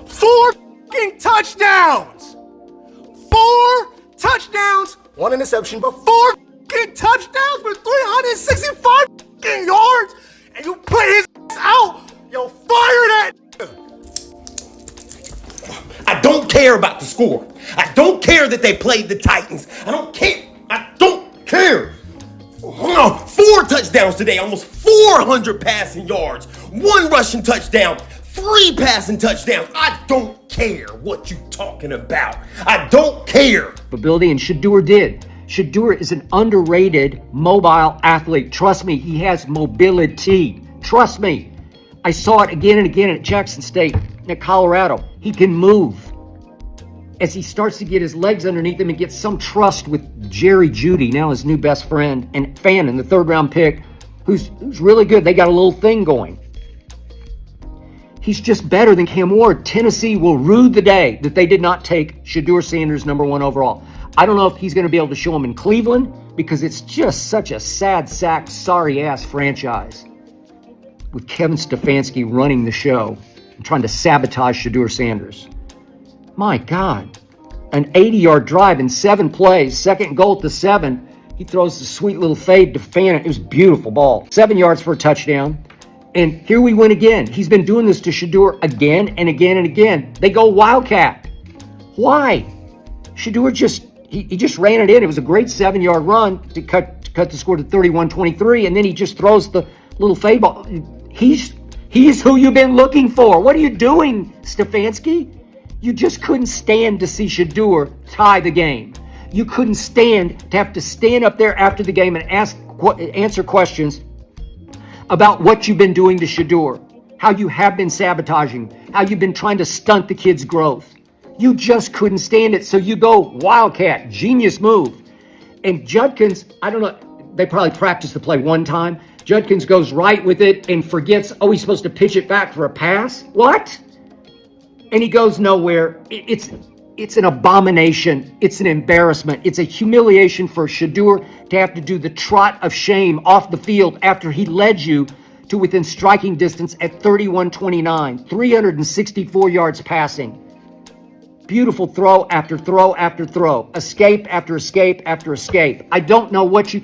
4 fucking touchdowns. 4 touchdowns, 1 interception, but 4 fucking touchdowns for 365 fucking yards, and you put his ass out. Yo, fire that. I don't care about the score. I don't care that they played the Titans. I don't care. 4 touchdowns today, almost 400 passing yards, 1 rushing touchdown, 3 passing touchdowns. I don't care what you talking about. I don't care. Ability, and Shedeur did. Shedeur is an underrated mobile athlete. Trust me, he has mobility. Trust me. I saw it again and again at Jackson State, at Colorado. He can move. As he starts to get his legs underneath him and get some trust with Jerry Jeudy, now his new best friend and fan in the 3rd round pick, who's really good. They got a little thing going. He's just better than Cam Ward. Tennessee will rue the day that they did not take Shedeur Sanders #1 overall. I don't know if he's going to be able to show him in Cleveland, because it's just such a sad sack, sorry-ass franchise with Kevin Stefanski running the show and trying to sabotage Shedeur Sanders. My God, an 80-yard drive in 7 plays, 2nd goal at the 7. He throws the sweet little fade to Fan. It was a beautiful ball. 7 yards for a touchdown. And here we win again. He's been doing this to Shedeur again and again and again. They go Wildcat. Why? Shedeur he just ran it in. It was a great 7-yard run to cut the score to 31-23, and then he just throws the little fade ball. He's who you've been looking for. What are you doing, Stefanski? You just couldn't stand to see Shedeur tie the game. You couldn't stand to have to stand up there after the game and answer questions about what you've been doing to Shedeur, how you have been sabotaging, how you've been trying to stunt the kid's growth. You just couldn't stand it, so you go Wildcat. Genius move. And Judkins, I don't know, they probably practiced the play one time. Judkins goes right with it and forgets, he's supposed to pitch it back for a pass? What? And he goes nowhere. It's an abomination. It's an embarrassment. It's a humiliation for Shedeur to have to do the trot of shame off the field after he led you to within striking distance at 31-29, 364 yards passing. Beautiful throw after throw after throw. Escape after escape after escape. I don't know what you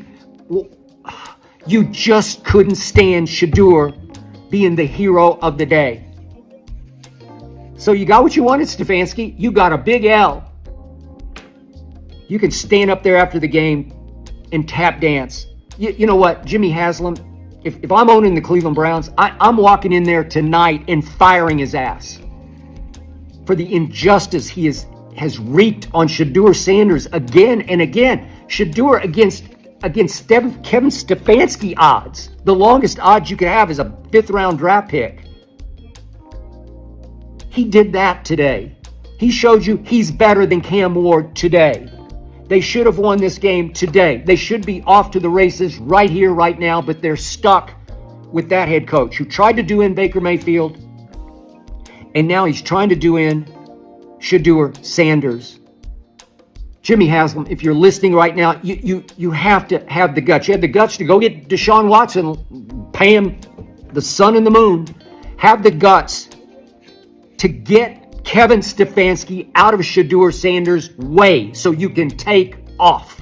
just couldn't stand Shedeur being the hero of the day. So you got what you wanted, Stefanski. You got a big L. You can stand up there after the game and tap dance. You know what, Jimmy Haslam, if I'm owning the Cleveland Browns, I'm walking in there tonight and firing his ass for the injustice he has wreaked on Shedeur Sanders again and again. Shedeur against Kevin Stefanski odds. The longest odds you could have is a 5th round draft pick. He did that today. He showed you he's better than Cam Ward today. They should have won this game today. They should be off to the races right here, right now, but they're stuck with that head coach who tried to do in Baker Mayfield, and now he's trying to do in Shedeur Sanders. Jimmy Haslam, if you're listening right now, you have to have the guts. You have the guts to go get Deshaun Watson, pay him the sun and the moon. Have the guts to get Kevin Stefanski out of Shedeur Sanders' way so you can take off.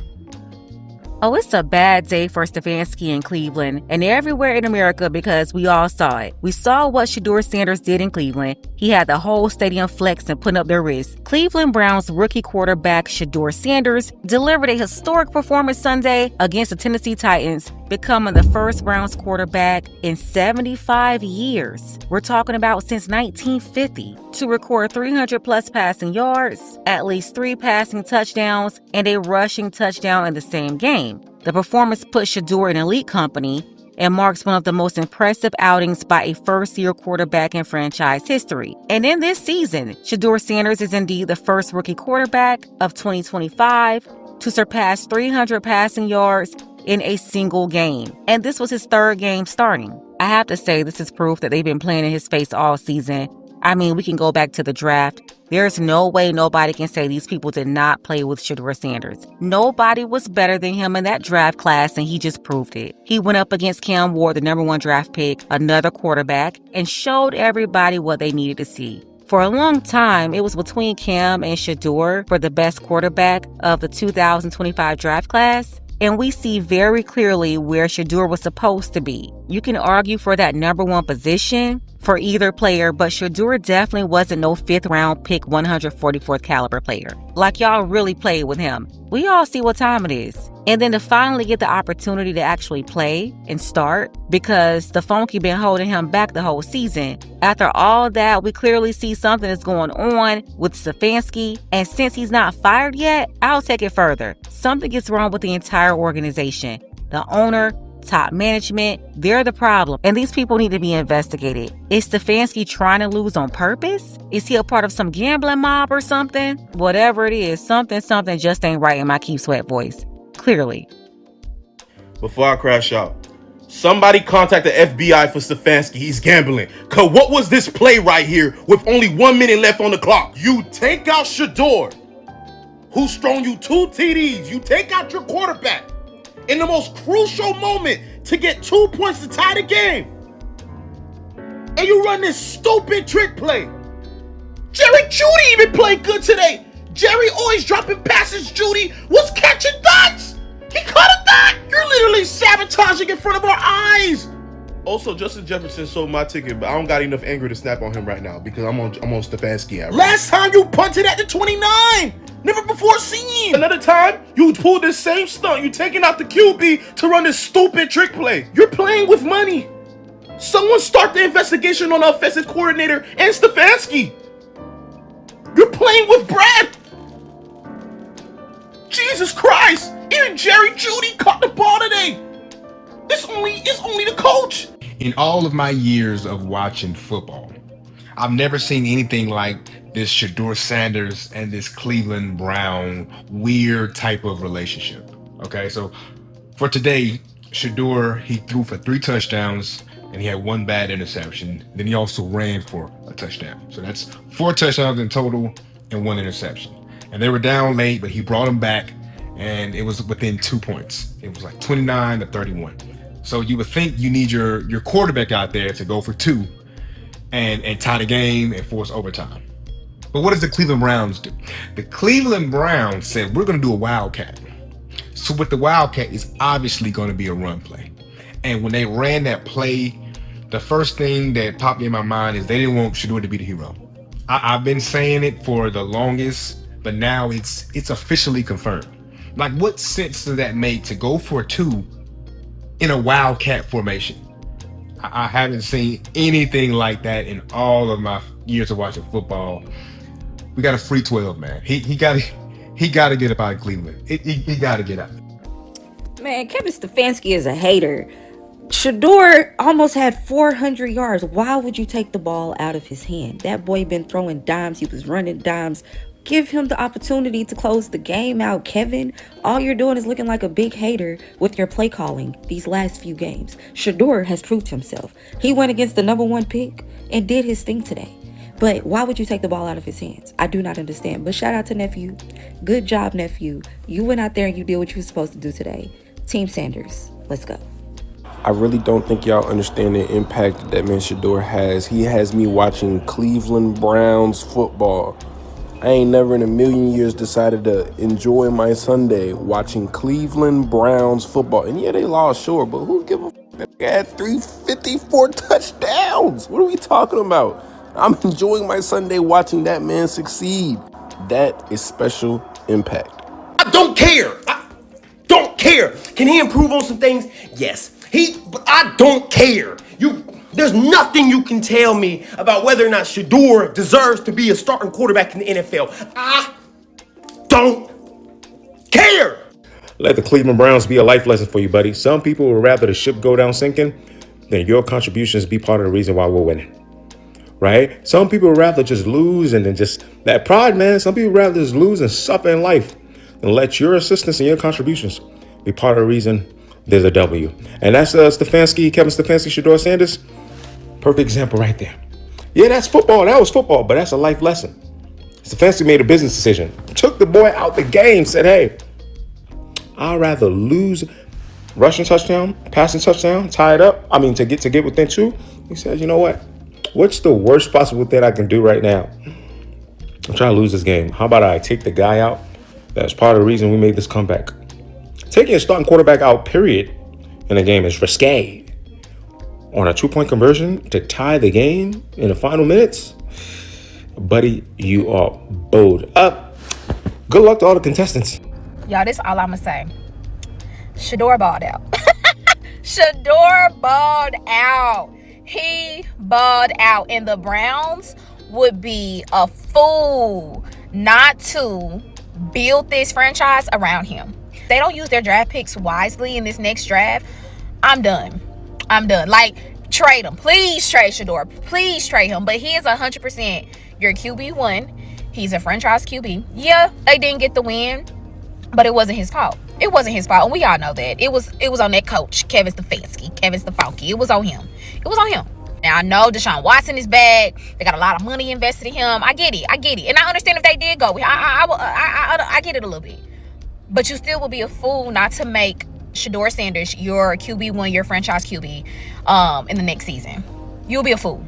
Oh, it's a bad day for Stefanski in Cleveland and everywhere in America because we all saw it. We saw what Shedeur Sanders did in Cleveland. He had the whole stadium flexing and putting up their wrists. Cleveland Browns rookie quarterback Shedeur Sanders delivered a historic performance Sunday against the Tennessee Titans, becoming the first Browns quarterback in 75 years. We're talking about since 1950 to record 300-plus passing yards, at least 3 passing touchdowns, and a rushing touchdown in the same game. The performance put Shedeur in elite company and marks one of the most impressive outings by a first-year quarterback in franchise history. And in this season, Shedeur Sanders is indeed the first rookie quarterback of 2025 to surpass 300 passing yards in a single game. And this was his 3rd game starting. I have to say, this is proof that they've been playing in his face all season. I mean, we can go back to the draft. There's no way nobody can say these people did not play with Shedeur Sanders. Nobody was better than him in that draft class, and he just proved it. He went up against Cam Ward, the #1 draft pick, another quarterback, and showed everybody what they needed to see. For a long time, it was between Cam and Shedeur for the best quarterback of the 2025 draft class. And we see very clearly where Shedeur was supposed to be. You can argue for that number one position for either player, but Shedeur definitely wasn't no 5th round pick 144th caliber player. Like, y'all really played with him. We all see what time it is. And then to finally get the opportunity to actually play and start, because the funky been holding him back the whole season. After all that, we clearly see something is going on with Stefanski, and since he's not fired yet, I'll take it further. Something is wrong with the entire organization. The owner, top management, they're the problem, and these people need to be investigated. Is Stefanski trying to lose on purpose? Is he a part of some gambling mob or something? Whatever it is, something just ain't right in my Keep Sweat voice. Clearly. Before I crash out, somebody contact the FBI for Stefanski. He's gambling. Cause what was this play right here with only 1 minute left on the clock? You take out Shedeur, who's thrown you 2 TDs. You take out your quarterback in the most crucial moment to get 2 points to tie the game. And you run this stupid trick play. Jerry Jeudy even played good today. Jerry always dropping passes. Jeudy was catching dots. He caught a dot. You're literally sabotaging in front of our eyes. Also, Justin Jefferson sold my ticket, but I don't got enough anger to snap on him right now because I'm on Stefanski. Last time you punted at the 29. Never before seen. Another time, you pulled this same stunt. You taking out the QB to run this stupid trick play. You're playing with money. Someone start the investigation on the offensive coordinator and Stefanski. You're playing with Brad. Jesus Christ. Even Jerry Jeudy caught the ball today. It's only the coach. In all of my years of watching football, I've never seen anything like this Shedeur Sanders and this Cleveland Brown weird type of relationship. Okay, so for today, Shedeur, he threw for 3 touchdowns and he had 1 bad interception. Then he also ran for a touchdown. So that's 4 touchdowns in total and 1 interception. And they were down late, but he brought them back and it was within 2 points. It was like 29-31. So you would think you need your quarterback out there to go for 2 and tie the game and force overtime. But what does the Cleveland Browns do? The Cleveland Browns said, we're going to do a wildcat. So with the wildcat, it's obviously going to be a run play. And when they ran that play, the first thing that popped in my mind is they didn't want Shedeur to be the hero. I've been saying it for the longest, but now it's officially confirmed. Like, what sense does that make to go for 2 in a wildcat formation? I haven't seen anything like that in all of my years of watching football. We got a free 12, man. He got to get up out of Cleveland. He got to get out. Man, Kevin Stefanski is a hater. Shedeur almost had 400 yards. Why would you take the ball out of his hand? That boy been throwing dimes. He was running dimes. Give him the opportunity to close the game out, Kevin. All you're doing is looking like a big hater with your play calling these last few games. Shedeur has proved himself. He went against the number 1 pick and did his thing today. But why would you take the ball out of his hands? I do not understand. But shout out to nephew. Good job, nephew. You went out there and you did what you were supposed to do today. Team Sanders, let's go. I really don't think y'all understand the impact that man Shedeur has. He has me watching Cleveland Browns football. I ain't never in a million years decided to enjoy my Sunday watching Cleveland Browns football. And yeah, they lost, sure, but who give a f***? They had 354 touchdowns. What are we talking about? I'm enjoying my Sunday watching that man succeed. That is special impact. I don't care. I don't care. Can he improve on some things? Yes. But I don't care. There's nothing you can tell me about whether or not Shedeur deserves to be a starting quarterback in the NFL. I don't care. Let the Cleveland Browns be a life lesson for you, buddy. Some people would rather the ship go down sinking than your contributions be part of the reason why we're winning. Right? Some people would rather just lose and then just that pride, man. Some people would rather just lose and suffer in life than let your assistance and your contributions be part of the reason there's a W. And that's Kevin Stefanski, Shedeur Sanders. Perfect example right there. Yeah, that's football. That was football, but that's a life lesson. Stefanski made a business decision. Took the boy out the game, said, hey, I'd rather lose rushing touchdown, passing touchdown, tie it up. To get within 2. He said, you know what? What's the worst possible thing I can do right now? I'm trying to lose this game. How about I take the guy out? That's part of the reason we made this comeback. Taking a starting quarterback out, period, in a game is risque. On a 2-point conversion to tie the game in the final minutes, buddy, you are bowled up. Good luck to all the contestants. Y'all, this all I'ma say. Shedeur balled out. Shedeur balled out. He balled out. And the Browns would be a fool not to build this franchise around him. If they don't use their draft picks wisely in this next draft, I'm done. Like, trade him. Please trade Shedeur. Please trade him. But he is 100% your QB1. He's a franchise QB. Yeah, they didn't get the win, but it wasn't his fault. It wasn't his fault, and we all know that. It was on that coach, Kevin Stefanski. It was on him. Now, I know Deshaun Watson is back. They got a lot of money invested in him. I get it. And I understand if they did go. I get it a little bit. But you still would be a fool not to make Shedeur Sanders your QB1, your franchise QB in the next season. You'll be a fool.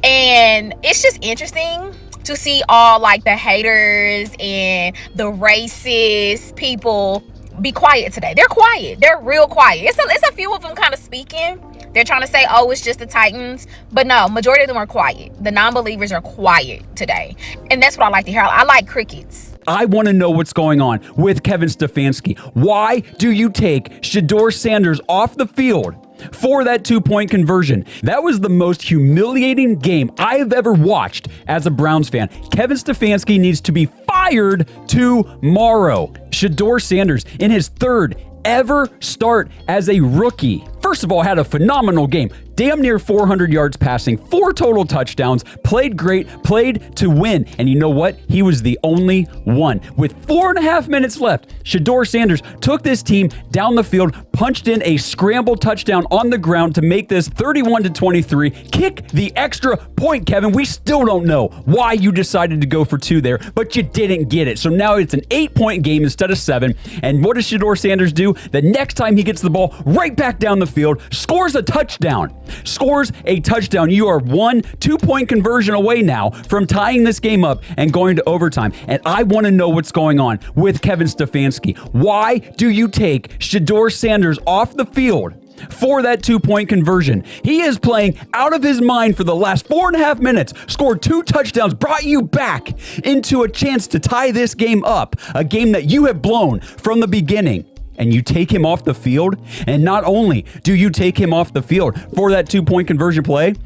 And it's just interesting to see all like the haters and the racist people be quiet today. They're quiet. They're real quiet. It's a few of them kind of speaking. They're trying to say, oh, it's just the Titans. But no, majority of them are quiet. The non-believers are quiet today. And that's what I like to hear. I like crickets. I want to know what's going on with Kevin Stefanski. Why do you take Shedeur Sanders off the field for that 2-point conversion? That was the most humiliating game I've ever watched as a Browns fan. Kevin Stefanski needs to be fired tomorrow. Shedeur Sanders, in his third ever start as a rookie, first of all, had a phenomenal game. Damn near 400 yards passing, 4 total touchdowns, played great, played to win. And you know what? He was the only one. With 4.5 minutes left, Shedeur Sanders took this team down the field, punched in a scramble touchdown on the ground to make this 31-23. Kick the extra point, Kevin. We still don't know why you decided to go for 2 there, but you didn't get it. So now it's an 8-point game instead of 7. And what does Shedeur Sanders do? The next time he gets the ball right back down the field, scores a touchdown. You are 1 2-point conversion away now from tying this game up and going to overtime. And I want to know what's going on with Kevin Stefanski. Why do you take Shedeur Sanders off the field for that 2-point conversion? He is playing out of his mind for the last 4.5 minutes, scored 2 touchdowns, brought you back into a chance to tie this game up, a game that you have blown from the beginning. And you take him off the field, and not only do you take him off the field for that 2-point conversion play,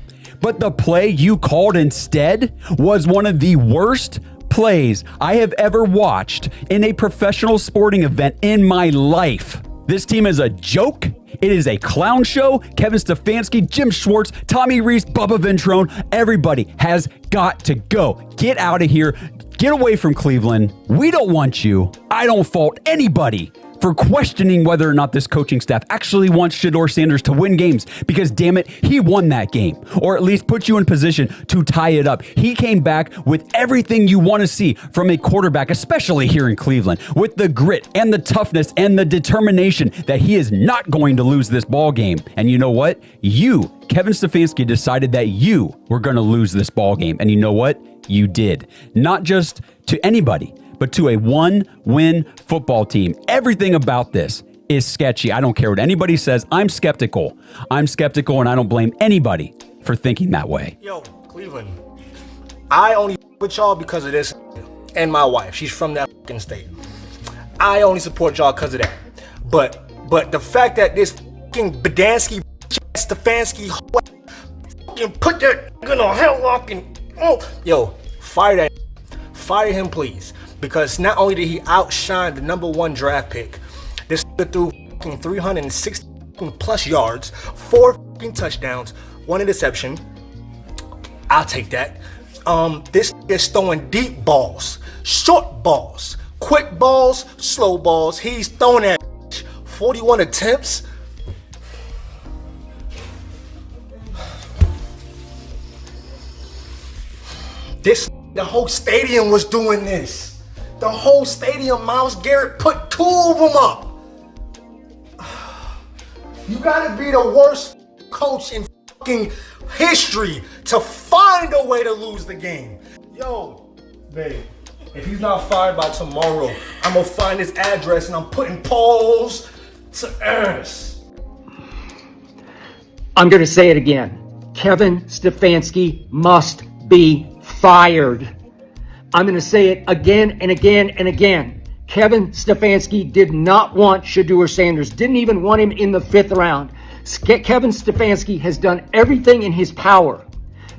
but the play you called instead was one of the worst plays I have ever watched in a professional sporting event in my life. This team is a joke. It is a clown show. Kevin Stefanski, Jim Schwartz, Tommy Rees, Bubba Ventrone, everybody has got to go. Get out of here. Get away from Cleveland. We don't want you. I don't fault anybody for questioning whether or not this coaching staff actually wants Shedeur Sanders to win games, because damn it, he won that game, or at least put you in position to tie it up. He came back with everything you want to see from a quarterback, especially here in Cleveland, with the grit and the toughness and the determination that he is not going to lose this ball game. And you know what? You, Kevin Stefanski, decided that you were going to lose this ball game. And you know what? You did. Not just to anybody, but to a 1-win football team. Everything about this is sketchy. I don't care what anybody says. I'm skeptical, and I don't blame anybody for thinking that way. Yo, Cleveland, I only with y'all because of this, and my wife. She's from that fucking state. I only support y'all because of that. But the fact that this fucking Badansky, Stefanski, fucking put that in a headlock and fire him, please. Because not only did he outshine the #1 draft pick, this threw 360 plus yards, 4 touchdowns, 1 interception. I'll take that. This is throwing deep balls, short balls, quick balls, slow balls. He's throwing that 41 attempts. The whole stadium was doing this. The whole stadium, Myles Garrett put 2 of them up. You gotta be the worst coach in fucking history to find a way to lose the game. Yo, babe, if he's not fired by tomorrow, I'm gonna find his address and I'm putting polls to Ernest. I'm going to say it again. Kevin Stefanski must be fired. I'm going to say it again and again and again. Kevin Stefanski did not want Shedeur Sanders, didn't even want him in the 5th round. Kevin Stefanski has done everything in his power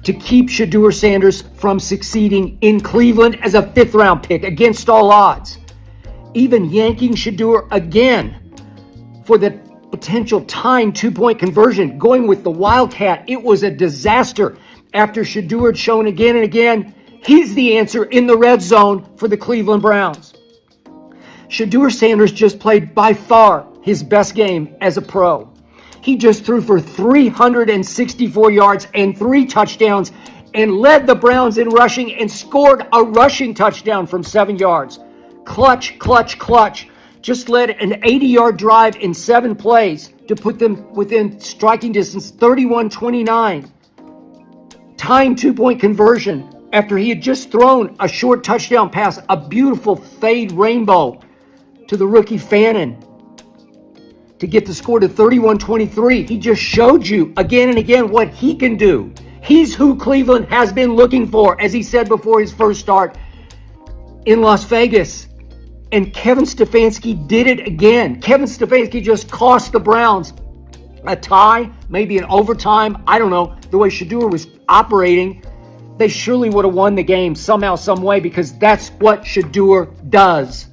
to keep Shedeur Sanders from succeeding in Cleveland as a 5th round pick against all odds. Even yanking Shedeur again for the potential tying 2-point conversion, going with the Wildcat. It was a disaster after Shedeur had shown again and again he's the answer in the red zone for the Cleveland Browns. Shedeur Sanders just played by far his best game as a pro. He just threw for 364 yards and 3 touchdowns and led the Browns in rushing and scored a rushing touchdown from 7 yards. Clutch, clutch, clutch. Just led an 80-yard drive in 7 plays to put them within striking distance, 31-29. Tying 2-point conversion after he had just thrown a short touchdown pass, a beautiful fade rainbow to the rookie Fannin to get the score to 31-23. He just showed you again and again what he can do. He's who Cleveland has been looking for, as he said before his first start in Las Vegas. And Kevin Stefanski did it again. Kevin Stefanski just cost the Browns a tie, maybe an overtime. I don't know. The way Shedeur was operating, they surely would have won the game somehow, some way, because that's what Shedeur does.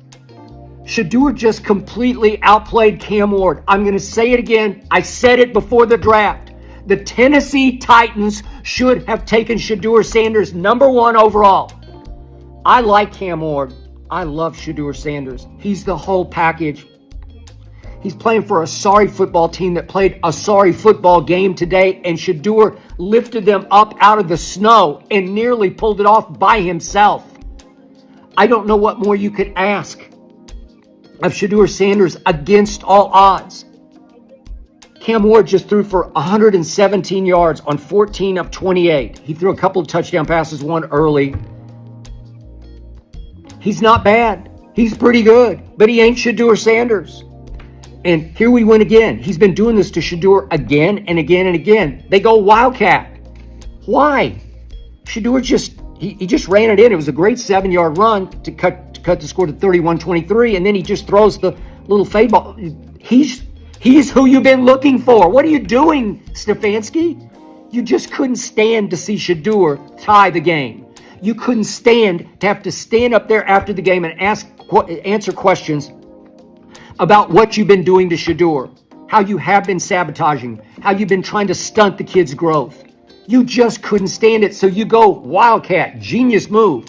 Shedeur just completely outplayed Cam Ward. I'm going to say it again. I said it before the draft. The Tennessee Titans should have taken Shedeur Sanders #1 overall. I like Cam Ward. I love Shedeur Sanders. He's the whole package. He's playing for a sorry football team that played a sorry football game today, and Shedeur lifted them up out of the snow and nearly pulled it off by himself. I don't know what more you could ask of Shedeur Sanders against all odds. Cam Ward just threw for 117 yards on 14 of 28. He threw a couple of touchdown passes, one early. He's not bad. He's pretty good, but he ain't Shedeur Sanders. And here we went again. He's been doing this to Shedeur again and again and again. They go Wildcat. Why? Shedeur he just ran it in. It was a great 7-yard run to cut the score to 31-23, and then he just throws the little fade ball. He's who you've been looking for. What are you doing, Stefanski? You just couldn't stand to see Shedeur tie the game. You couldn't stand to have to stand up there after the game and answer questions about what you've been doing to Shedeur, how you have been sabotaging, how you've been trying to stunt the kid's growth. You just couldn't stand it, so you go Wildcat. Genius move.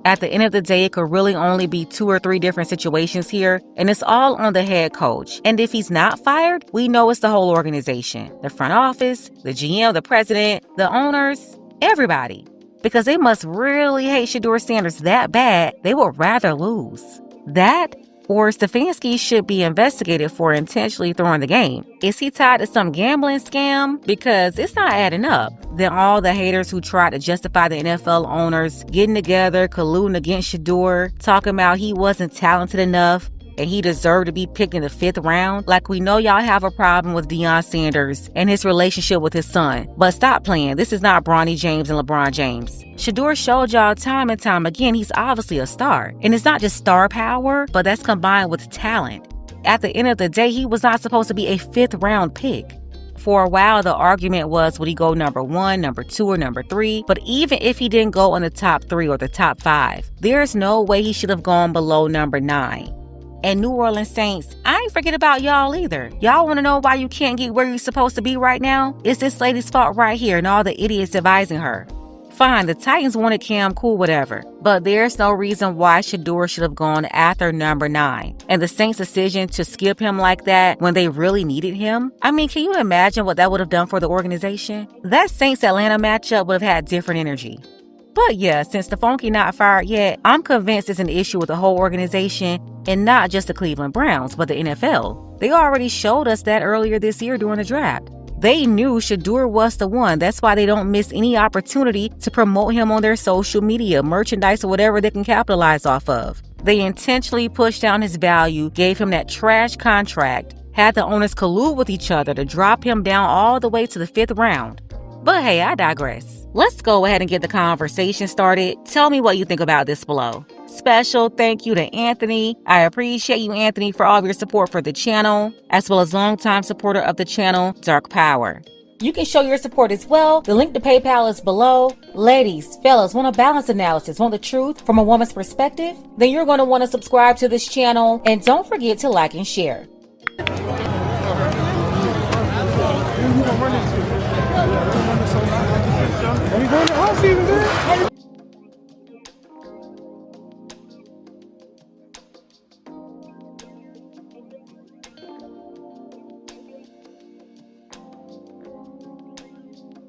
At the end of the day, it could really only be 2 or 3 different situations here, and it's all on the head coach. And if he's not fired, we know it's the whole organization. The front office, the GM, the president, the owners, everybody. Because they must really hate Shedeur Sanders that bad, they would rather lose. That, or Stefanski should be investigated for intentionally throwing the game. Is he tied to some gambling scam? Because it's not adding up. Then all the haters who tried to justify the NFL owners getting together, colluding against Shedeur, talking about he wasn't talented enough and he deserved to be picked in the 5th round. Like, we know y'all have a problem with Deion Sanders and his relationship with his son. But stop playing. This is not Bronny James and LeBron James. Shedeur showed y'all time and time again he's obviously a star. And it's not just star power, but that's combined with talent. At the end of the day, he was not supposed to be a 5th round pick. For a while, the argument was, would he go #1, #2, or #3? But even if he didn't go in the top 3 or the top 5, there's no way he should have gone below #9. And New Orleans Saints, I ain't forget about y'all either. Y'all want to know why you can't get where you're supposed to be right now? It's this lady's fault right here and all the idiots advising her. Fine, the Titans wanted Cam, cool, whatever. But there's no reason why Shedeur should have gone after #9. And the Saints' decision to skip him like that when they really needed him? I mean, can you imagine what that would have done for the organization? That Saints-Atlanta matchup would have had different energy. But yeah, since Stefanski not fired yet, I'm convinced it's an issue with the whole organization and not just the Cleveland Browns, but the NFL. They already showed us that earlier this year during the draft. They knew Shedeur was the one. That's why they don't miss any opportunity to promote him on their social media, merchandise, or whatever they can capitalize off of. They intentionally pushed down his value, gave him that trash contract, had the owners collude with each other to drop him down all the way to the 5th round. But hey, I digress. Let's go ahead and get the conversation started. Tell me what you think about this below. Special thank you to Anthony. I appreciate you, Anthony, for all of your support for the channel, as well as longtime supporter of the channel, Dark Power. You can show your support as well. The link to PayPal is below. Ladies, fellas, want a balanced analysis, want the truth from a woman's perspective? Then you're going to want to subscribe to this channel, and don't forget to like and share. Are you going to house even there?